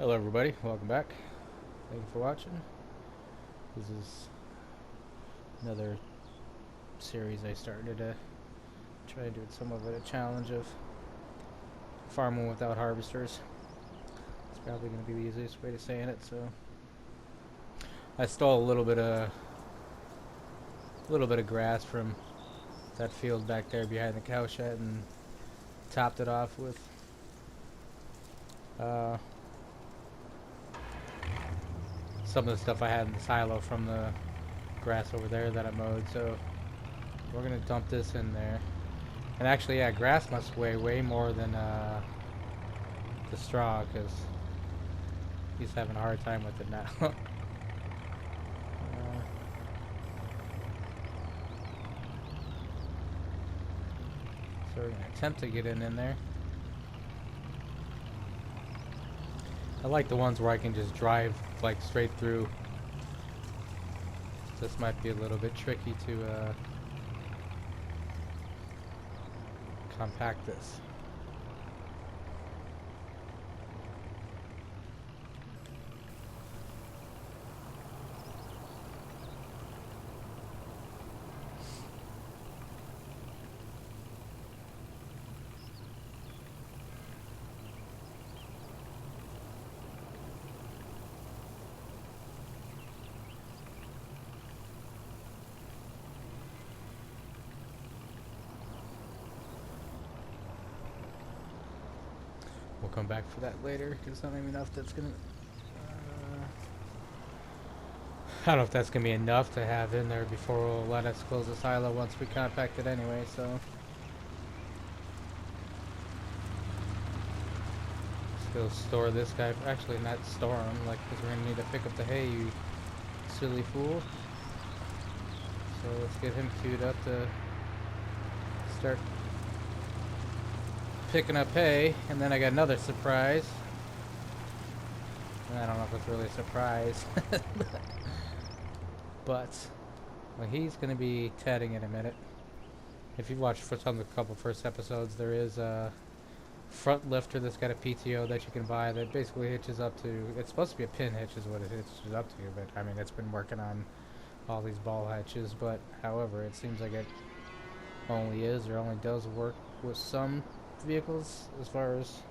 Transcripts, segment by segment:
Hello everybody, welcome back. Thank you for watching. This is another series I started to try to do some of it a challenge of farming without harvesters. It's probably going to be the easiest way to saying it. So I stole a little bit of grass from that field back there behind the cow shed and topped it off with some of the stuff I had in the silo from the grass over there that I mowed. So we're gonna dump this in there. And actually, yeah, grass must weigh way more than the straw, because he's having a hard time with it now. So we're gonna attempt to get in there. I like the ones where I can just drive like straight through. This might be a little bit tricky to compact this. We'll come back for that later, because I don't even know if that's gonna I don't know if that's gonna be enough to have in there before we'll let us close the silo once we compact it anyway. So still store this guy. Actually, not store him, like, because we're gonna need to pick up the hay, you silly fool. So let's get him queued up to start picking up hay. And then I got another surprise. I don't know if it's really a surprise. But well, he's going to be tedding in a minute. If you've watched for some of the couple first episodes, there is a front lifter that's got a PTO that you can buy that basically hitches up to, it's supposed to be a pin hitch is what it hitches up to, but I mean, it's been working on all these ball hitches, but however, it seems like it only is or only does work with some vehicles. As far as,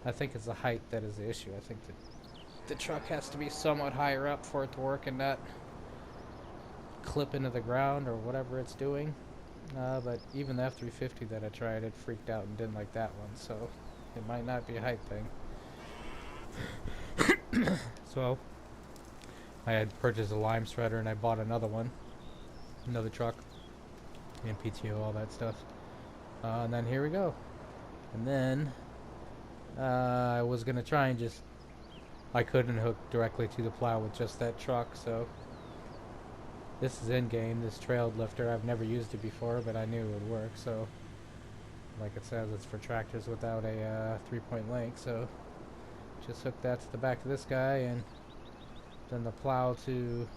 I think it's the height that is the issue. I think that the truck has to be somewhat higher up for it to work and not clip into the ground or whatever it's doing. But even the F350 that I tried, it freaked out and didn't like that one, so it might not be a height thing. So I had purchased a lime spreader and I bought another one, another truck, and PTO, all that stuff. And then here we go. And then I was gonna try and just, I couldn't hook directly to the plow with just that truck, so this is in-game, this trailed lifter. I've never used it before, but I knew it would work, so like it says, it's for tractors without a 3-point link, so just hook that to the back of this guy and then the plow to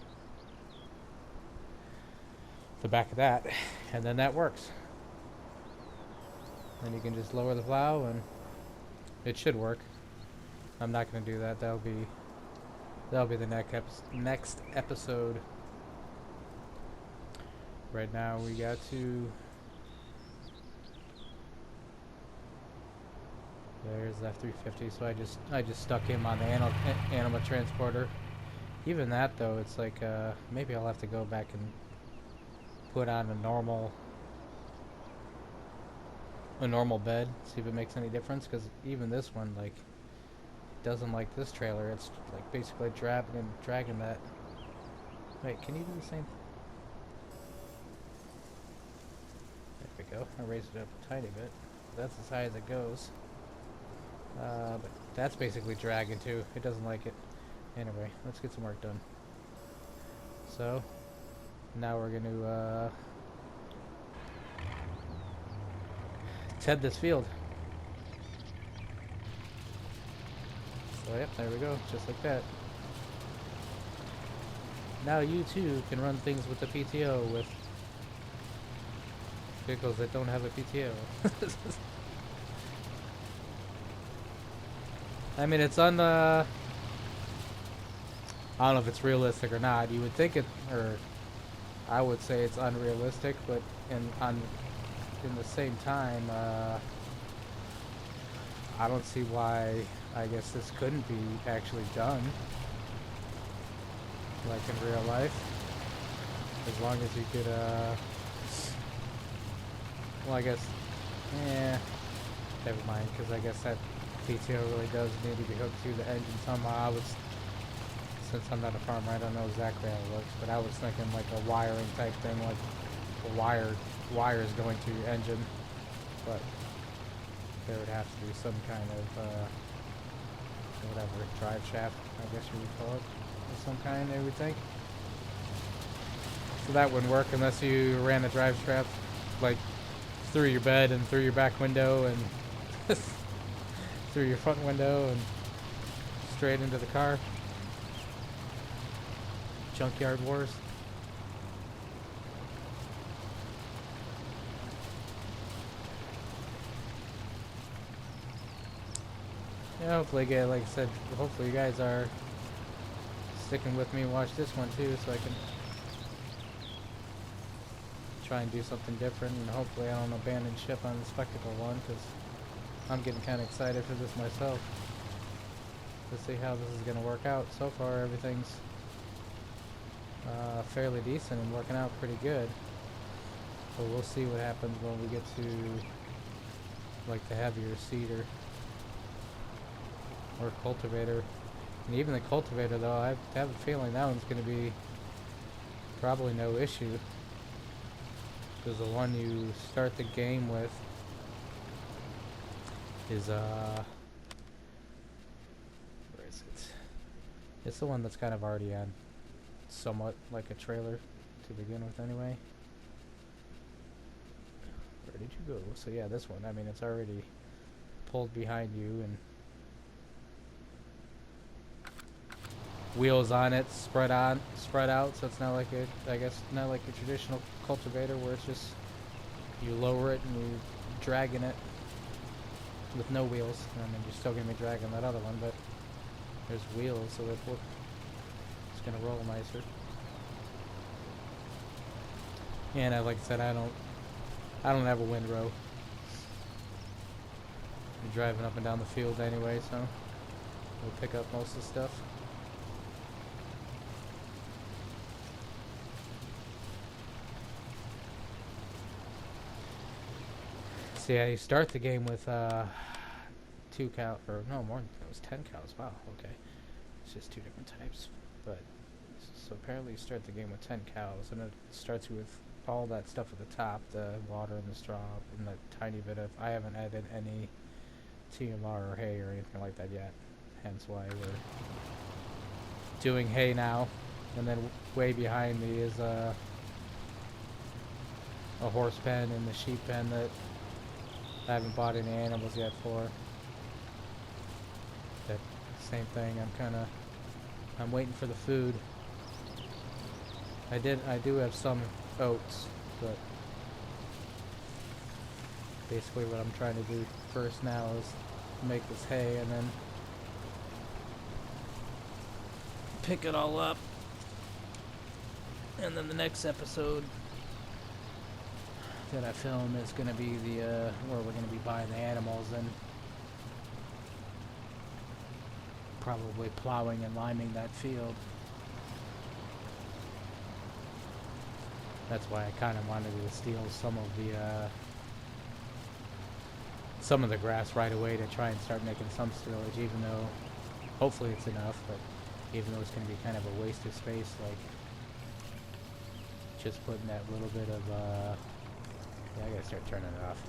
the back of that, and then that works. Then you can just lower the plow and it should work. I'm not going to do that. That'll be the next episode. Right now we got to, there's F350, so I just stuck him on the animal transporter. Even that though, it's like maybe I'll have to go back and put on a normal bed, see if it makes any difference, because even this one, like, doesn't like this trailer. It's like basically dragging that. Wait, can you do the same? There we go. I raised it up a tiny bit. That's as high as it goes. But that's basically dragging too. It doesn't like it. Anyway, let's get some work done. So now we're going to ted this field. So yep, there we go, just like that. Now you too can run things with the PTO with vehicles that don't have a PTO. I mean, it's on the I don't know if it's realistic or not. You would think it, or I would say it's unrealistic, but in the same time, I don't see why. I guess this couldn't be actually done, like in real life, as long as you could. Well, I guess, never mind, because I guess that PTO really does need to be hooked to the engine somehow. Since I'm not a farmer, I don't know exactly how it looks, but I was thinking like a wiring type thing, like a wires going to your engine, but there would have to be some kind of, whatever, drive shaft, I guess you would call it, of some kind, I would think. So that wouldn't work unless you ran a drive shaft, like, through your bed and through your back window and through your front window and straight into the car. Junkyard Wars. Yeah, hopefully, like I said, hopefully you guys are sticking with me and watch this one too, so I can try and do something different, and hopefully I don't abandon ship on the spectacle one, because I'm getting kind of excited for this myself to see how this is going to work out. So far everything's fairly decent and working out pretty good, but we'll see what happens when we get to like the heavier seeder or cultivator. And even the cultivator, though, I have a feeling that one's going to be probably no issue, because the one you start the game with is where is it? It's the one that's kind of already on somewhat like a trailer to begin with anyway. Where did you go? So yeah, this one, I mean, it's already pulled behind you and wheels on it, spread out, so it's not like a, I guess, not like a traditional cultivator where it's just you lower it and you're dragging it with no wheels. I mean, you're still gonna be dragging that other one, but there's wheels, so it's gonna roll nicer. And like I said, I don't have a windrow. You're driving up and down the field anyway, so we'll pick up most of the stuff. So yeah, you start the game with 2 cow, or no more, it was 10 cows. Wow, okay. It's just 2 different types. But so apparently you start the game with 10 cows, and it starts with all that stuff at the top, the water and the straw, and the tiny bit of, I haven't added any TMR or hay or anything like that yet, hence why we're doing hay now. And then way behind me is a horse pen and the sheep pen that I haven't bought any animals yet for. That same thing, I'm waiting for the food. I do have some oats, but basically what I'm trying to do first now is make this hay and then pick it all up. And then the next episode that I film is going to be the where we're going to be buying the animals and probably plowing and liming that field. That's why I kind of wanted to steal some of the grass right away to try and start making some silage, even though hopefully it's enough, but even though it's going to be kind of a waste of space, like just putting that little bit of yeah, I gotta start turning it off.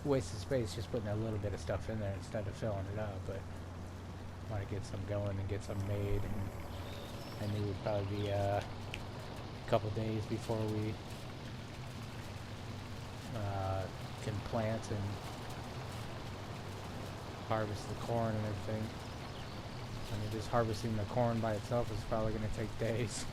Waste of space, just putting that little bit of stuff in there instead of filling it up, but I want to get some going and get some made, and I knew it would probably be a couple days before we can plant and harvest the corn and everything. I mean, just harvesting the corn by itself is probably going to take days.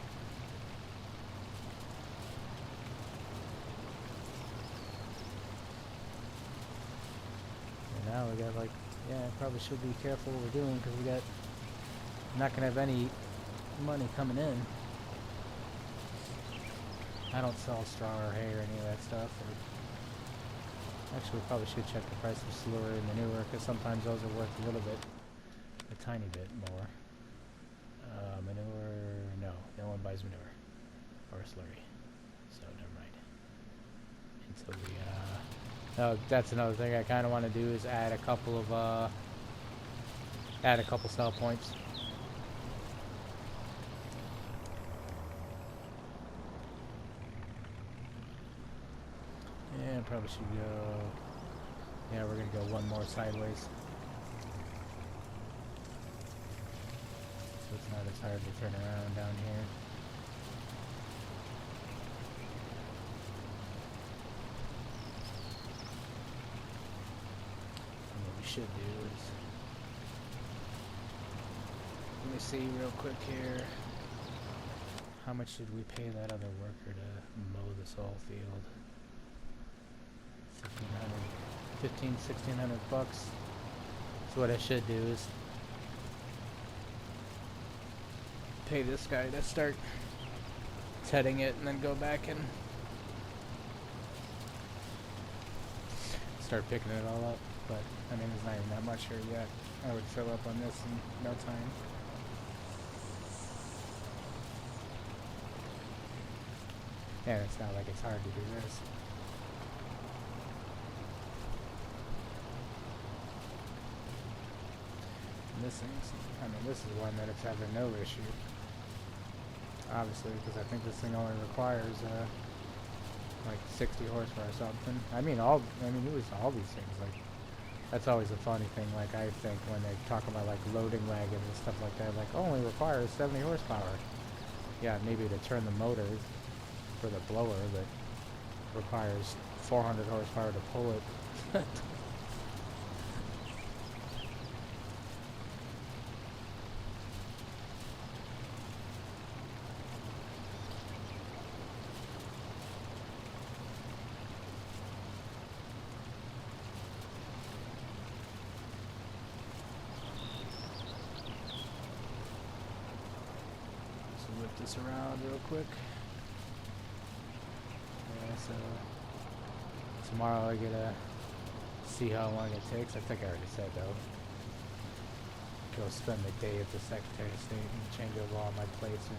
And now we got, like, yeah, probably should be careful what we're doing, because we got I'm not gonna have any money coming in. I don't sell straw or hay or any of that stuff. Actually, we probably should check the price of slurry and manure, because sometimes those are worth a little bit, a tiny bit more. Manure, no one buys manure or slurry, so never mind. Until we, oh, that's another thing I kind of want to do, is add a couple sell points. Yeah, probably should go. Yeah, we're gonna go one more sideways, so it's not as hard to turn around down here. And what we should do is, let me see real quick here. How much did we pay that other worker to mow this whole field? 1,600 bucks. So what I should do is pay this guy to start tedding it, and then go back and start picking it all up. But I mean, there's not even that much here yet. I would fill up on this in no time. Yeah, it's not like it's hard to do this. This is one that it's having no issue. Obviously, because I think this thing only requires like 60 horsepower or something. I mean, all these things. Like, that's always a funny thing. Like, I think when they talk about like loading wagons and stuff like that, like only requires 70 horsepower. Yeah, maybe to turn the motor for the blower, but requires 400 horsepower to pull it. Whip this around real quick. Yeah, so tomorrow I gotta see how long it takes. I think I already said though. Go spend the day at the Secretary of State and change over all my plates and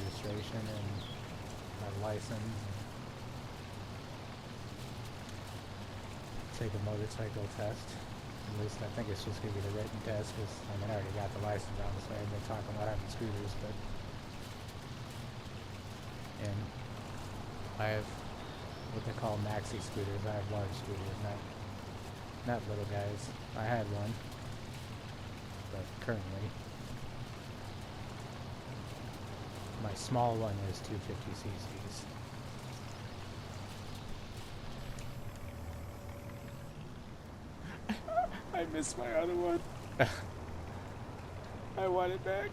registration and my license. And take a motorcycle test. At least I think it's just going to be the written test, because I mean, I already got the license on, so I've been talking about having scooters, but... And I have what they call maxi scooters. I have large scooters, not little guys. I had one, but currently my small one is 250 cc's. I missed my other one. I want it back.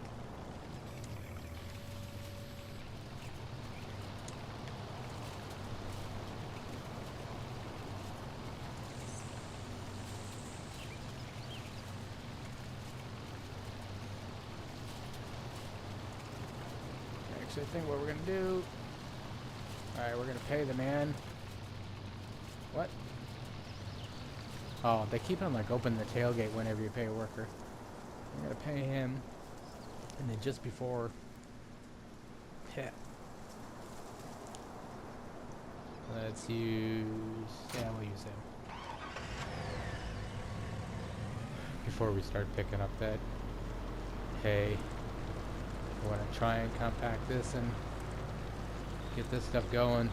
Actually, I think what we're gonna do. Alright, we're gonna pay the man. What? Oh, they keep on like opening the tailgate whenever you pay a worker. I'm gonna pay him, and then just before, yeah. Let's use, yeah, we'll use him. Before we start picking up that hay, I want to try and compact this and get this stuff going.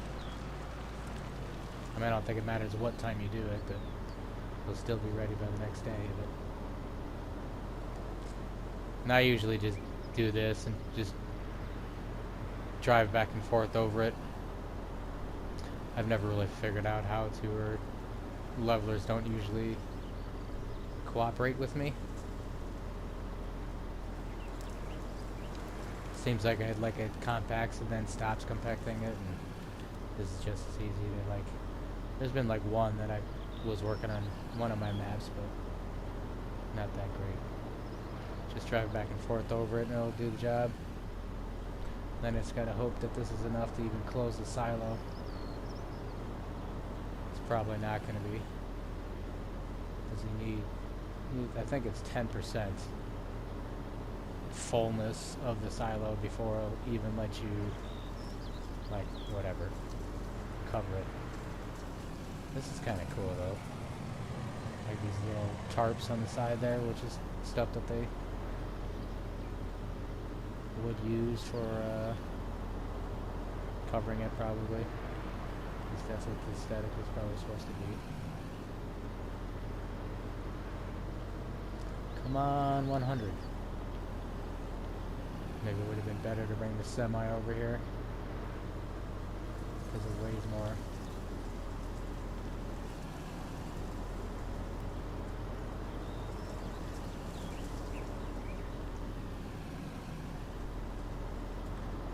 I mean, I don't think it matters what time you do it, but it'll still be ready by the next day. But and I usually just do this and just drive back and forth over it. I've never really figured out how to, or levelers don't usually cooperate with me. Seems like it compacts and then stops compacting it, and this is just as easy to like. There's been like one that I was working on one of my maps, but not that great. Just drive back and forth over it and it'll do the job. Then it's gotta hope that this is enough to even close the silo. It's probably not gonna be. Because you need, I think it's 10% fullness of the silo before it'll even let you, like, whatever, cover it. This is kind of cool though. Like these little tarps on the side there, which is stuff that they would use for covering it probably. At least that's what the aesthetic is probably supposed to be. Come on, 100. Maybe it would have been better to bring the semi over here because it weighs more.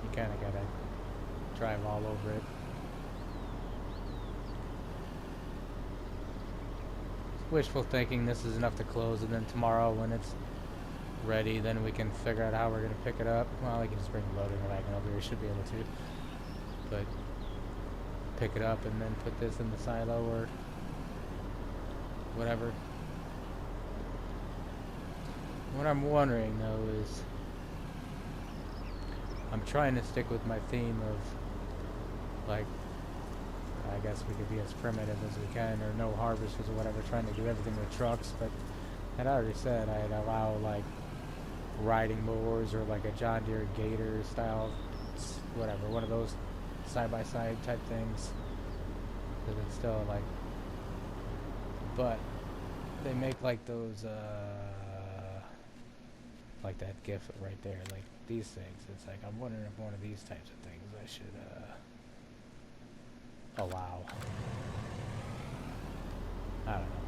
You kind of gotta drive all over it. Wishful thinking, this is enough to close, and then tomorrow when it's ready, then we can figure out how we're going to pick it up. Well, we can just bring the loading wagon over here, should be able to. But pick it up and then put this in the silo or whatever. What I'm wondering though is, I'm trying to stick with my theme of, like, I guess we could be as primitive as we can, or no harvesters or whatever, trying to do everything with trucks, but I'd already said I'd allow, like, riding mowers or like a John Deere Gator style, whatever, one of those side-by-side type things, because it's still, like, but they make, like, those, like that GIF right there, like these things. It's like, I'm wondering if one of these types of things I should allow. I don't know.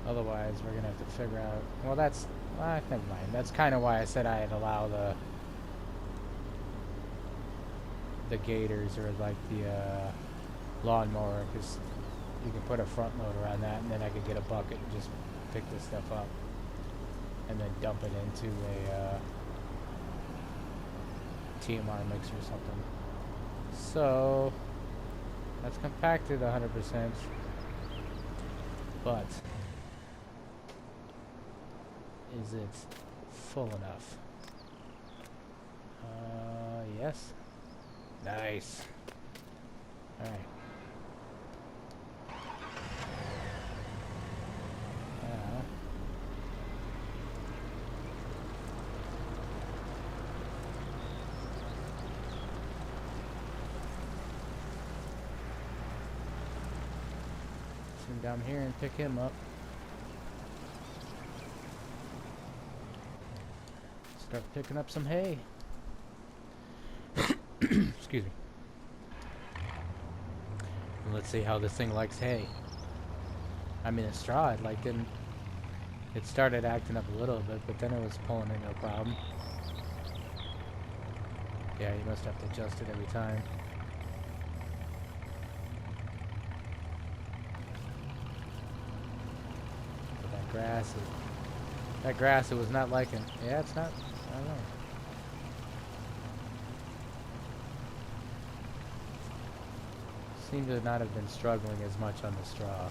Otherwise, we're gonna have to figure out. Well, that's never mind. That's kind of why I said I'd allow the gators or like the lawnmower, because you can put a front loader on that, and then I could get a bucket and just pick this stuff up, and then dump it into a TMR mix or something. So that's compacted 100%, but is it full enough? Yes. Nice. Alright. Swing down here and pick him up. Start picking up some hay. Excuse me. And let's see how this thing likes hay. I mean, the straw, it started acting up a little bit, but then it was pulling in no problem. Yeah, you must have to adjust it every time. But that grass it was not liking. Yeah, it's not, I don't know. Seemed to not have been struggling as much on the straw.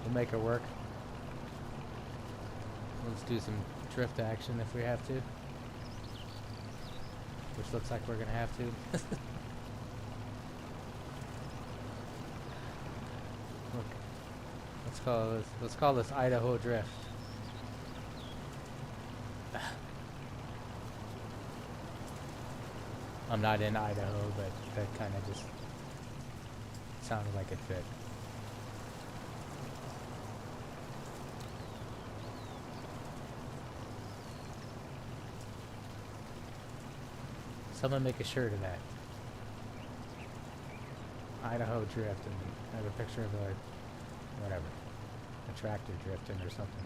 We'll make it work. Let's do some drift action if we have to. Which looks like we're gonna have to. Look. Let's call this Idaho drift. I'm not in Idaho, but that kind of just sounded like it fit. Someone make a shirt of that. Idaho drift, and I have a picture of a, whatever, a tractor drifting or something.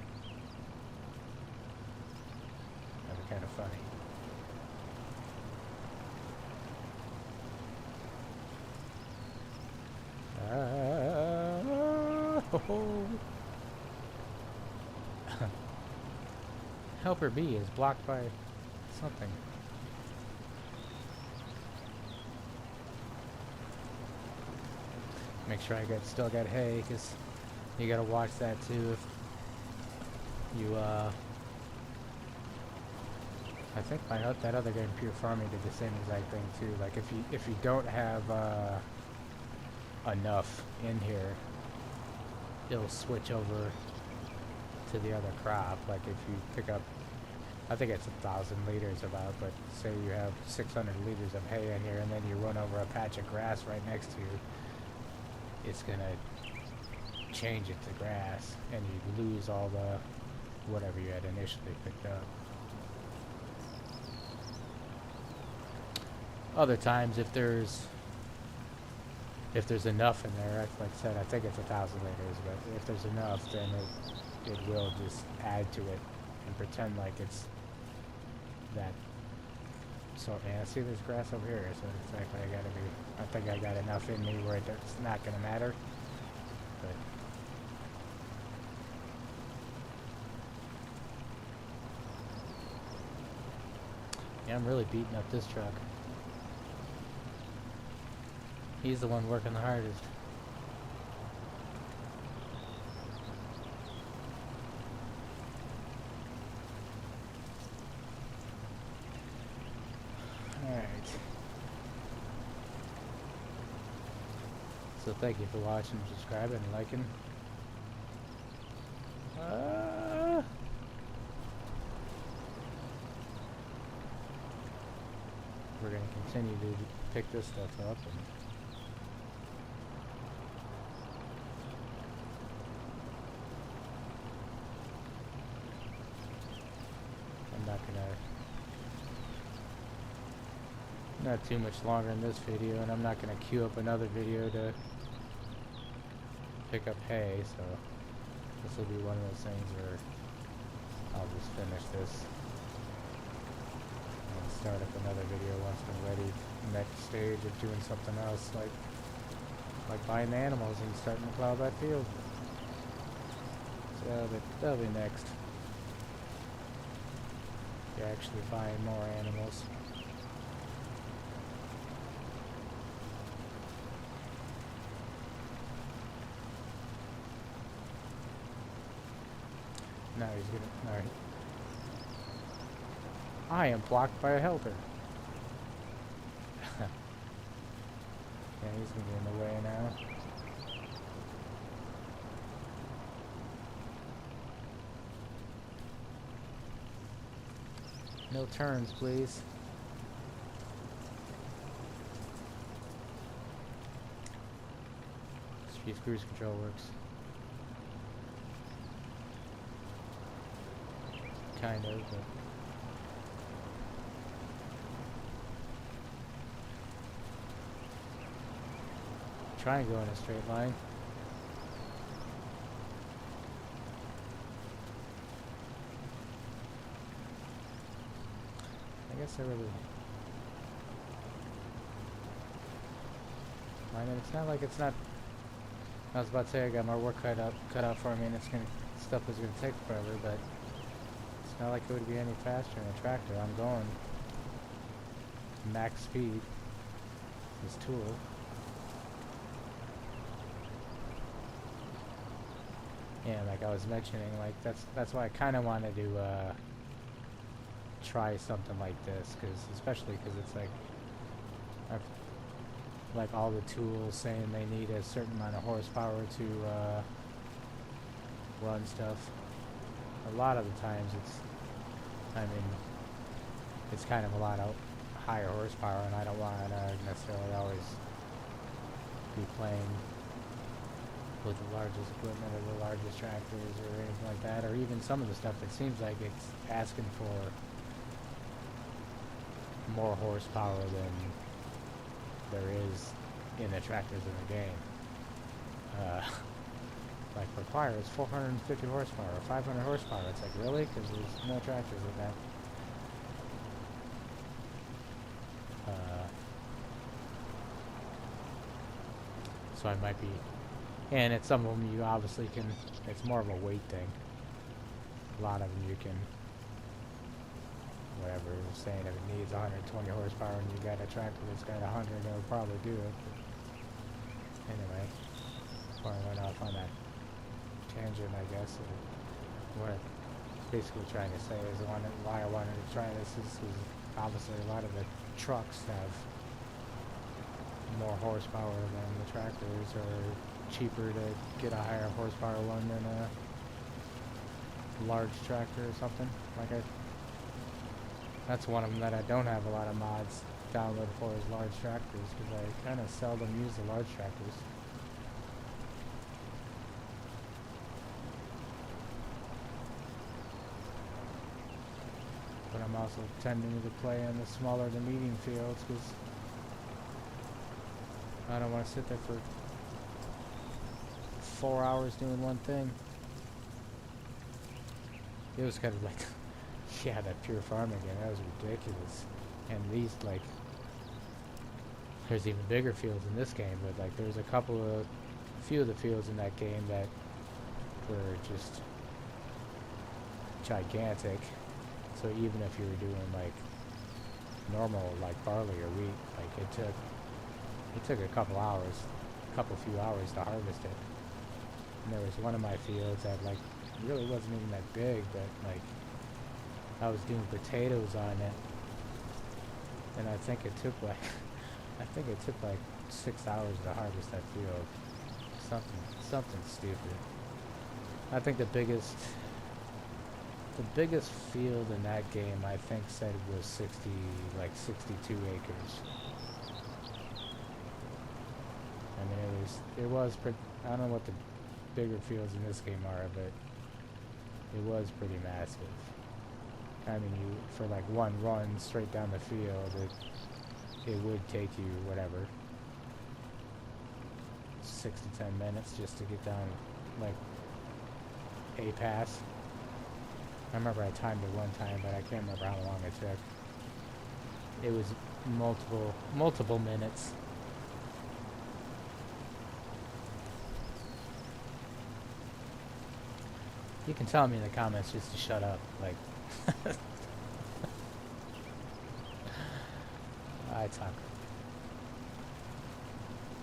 That'd be kind of funny. Oh. Helper B is blocked by something. Make sure I still got hay, because you gotta watch that too. If you I think that other game, Pure Farming, did the same exact thing too. Like if you don't have enough in here, it'll switch over to the other crop. Like if you pick up, I think it's 1,000 liters about, but say you have 600 liters of hay in here, and then you run over a patch of grass right next to you, it's gonna change it to grass, and you lose all the whatever you had initially picked up. Other times, if there's enough in there, like I said, I think it's 1,000 liters, but if there's enough, then it will just add to it and pretend like it's that. So yeah, see, there's grass over here, so it's like I think I got enough in me where it's not gonna matter. But yeah, I'm really beating up this truck. He's the one working the hardest. Alright. So thank you for watching, subscribing, and liking. We're going to continue to pick this stuff up. And not too much longer in this video, and I'm not going to queue up another video to pick up hay, so this will be one of those things where I'll just finish this and start up another video once I'm ready. Next stage of doing something else, like buying the animals and starting to plow that field. So that'll be next. You're actually buying more animals. No, he's gonna. Alright. I am blocked by a helper. Yeah, he's gonna be in the way now. No turns, please. See if cruise control works. Kind of, but try and go in a straight line. I guess I really. I mean, it's not like it's not. I was about to say I got my work cut out for me, and stuff is gonna take forever, but. Not like it would be any faster in a tractor. I'm going max speed. This tool. Yeah, like I was mentioning, like that's why I kind of wanted to try something like this, especially because it's like like all the tools saying they need a certain amount of horsepower to run stuff. A lot of the times it's kind of a lot of higher horsepower, and I don't want to necessarily always be playing with the largest equipment or the largest tractors or anything like that, or even some of the stuff that seems like it's asking for more horsepower than there is in the tractors in the game. Like requires 450 horsepower or 500 horsepower. It's like, really? Because there's no tractors with that. So I might be And it's some of them you obviously can, it's more of a weight thing. A lot of them you can, whatever, saying if it needs 120 horsepower and you got a tractor that's got 100, it'll probably do it. But anyway, before I went off on that tangent, I guess, what I'm basically trying to say is why I wanted to try this is obviously a lot of the trucks have more horsepower than the tractors, or cheaper to get a higher horsepower one than a large tractor or something. That's one of them that I don't have a lot of mods downloaded for, is large tractors, because I kind of seldom use the large tractors. But I'm also tending to play in the smaller to medium fields, because I don't want to sit there for 4 hours doing one thing. It was kind of like, yeah, that pure farming game, that was ridiculous. And these, like, there's even bigger fields in this game, but like there's a few of the fields in that game that were just gigantic. So even if you were doing like normal, like barley or wheat, like it took a few hours to harvest it. And there was one of my fields that like really wasn't even that big, but like I was doing potatoes on it, and I think it took like 6 hours to harvest that field. Something stupid. I think the biggest field in that game, I think, said was 62 acres. I mean, I don't know what the bigger fields in this game are, but it was pretty massive. I mean, for like one run straight down the field, it would take you, whatever, 6 to 10 minutes just to get down, like, a pass. I remember I timed it one time, but I can't remember how long it took. It was multiple minutes. You can tell me in the comments just to shut up, like, I talk.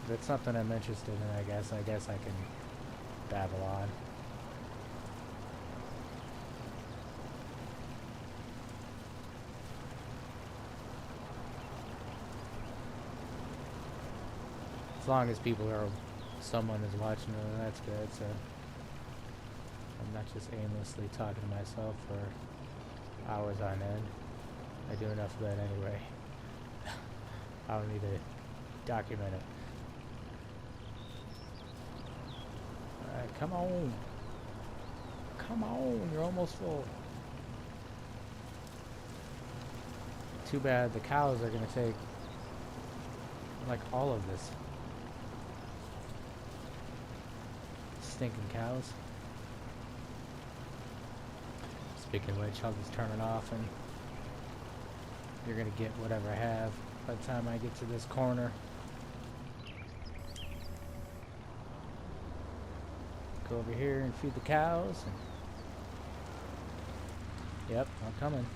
If it's something I'm interested in, I guess I can babble on. As long as someone is watching it, that's good, so I'm not just aimlessly talking to myself for hours on end. I do enough of that anyway. I don't need to document it. Alright, come on. Come on, you're almost full. Too bad the cows are going to take like all of this. Stinking cows. Speaking of which, I'll just turn it off and you're going to get whatever I have by the time I get to this corner. Go over here and feed the cows. Yep, I'm coming.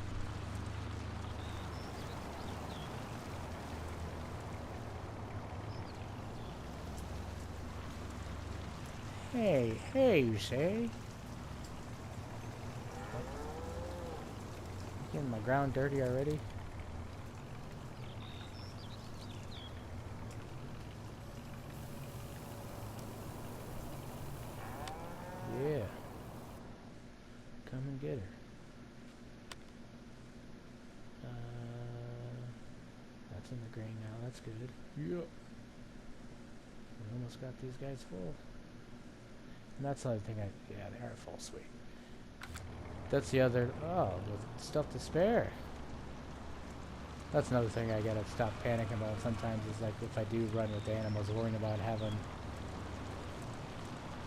Hey, you say? Getting my ground dirty already? Yeah. Come and get her. That's in the grain now, that's good. Yep. We almost got these guys full. And that's the other thing yeah, they are full, sweet. That's the other, with stuff to spare. That's another thing I gotta stop panicking about sometimes, is like if I do run with the animals, worrying about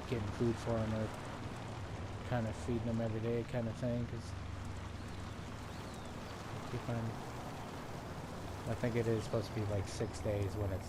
getting food for them or kind of feeding them every day kind of thing, because I think it is supposed to be like 6 days when that